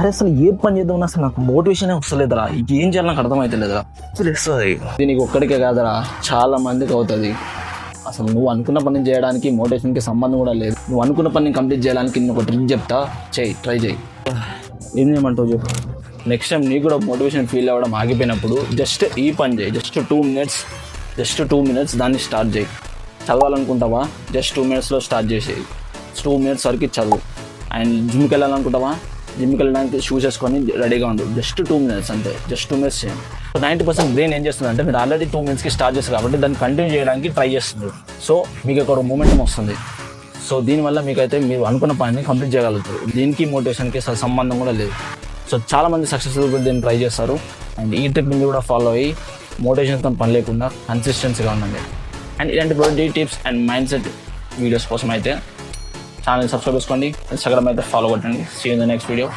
అరే అసలు ఏ పని చేద్దామని అసలు నాకు మోటివేషన్ వస్తలేదురా, ఏం చేయాలి నాకు అర్థమవుతలేదురా. అసలు వస్తుంది దీనికి ఒక్కడికే కాదురా, చాలా మందికి అవుతుంది. అసలు నువ్వు అనుకున్న పని చేయడానికి మోటివేషన్కి సంబంధం కూడా లేదు. నువ్వు అనుకున్న పని కంప్లీట్ చేయడానికి నేను ఒక ట్రిక్ చెప్తా, ట్రై చేయి. ఏం చేయమంటావు చెప్పు. నెక్స్ట్ టైం నీకు కూడా మోటివేషన్ ఫీల్ అవ్వడం ఆగిపోయినప్పుడు జస్ట్ ఈ పని చేయి. జస్ట్ 2 minutes దాన్ని స్టార్ట్ చేయి. చదవాలనుకుంటావా, జస్ట్ 2 minutesలో స్టార్ట్ చేసేయి. 2 minutes వరకు చదువు. అండ్ జిమ్కి వెళ్ళాలనుకుంటావా, జిమ్కి వెళ్ళడానికి షూస్ వేసుకొని రెడీగా ఉండు. జస్ట్ 2 minutes అంతే. జస్ట్ 2 minutes చేయండి. 90% బ్రెయిన్ ఏం చేస్తుంది అంటే, మీరు ఆల్రెడీ 2 minutesకి స్టార్ట్ చేస్తారు కాబట్టి దాన్ని కంటిన్యూ చేయడానికి ట్రై చేస్తుంది. సో మీకు ఒక మూమెంటం వస్తుంది. సో దీనివల్ల మీకైతే మీరు అనుకున్న పనిని కంప్లీట్ చేయగలుగుతారు. దీనికి మోటివేషన్కి అసలు సంబంధం కూడా లేదు. సో చాలామంది సక్సెస్ఫుల్ కూడా దీన్ని ట్రై చేస్తారు. అండ్ ఈ ట్రిప్ని కూడా ఫాలో అయ్యి మోటివేషన్తో పని లేకుండా కన్సిస్టెన్సీగా ఉండండి. అండ్ ఇలాంటి productive tips and mindset videos కోసం అయితే ఛానల్ సబ్స్క్రైబ్ చేసుకోండి. ఇన్స్టాగ్రామ్ అయితే ఫాలో కొట్టండి. See you in the next video.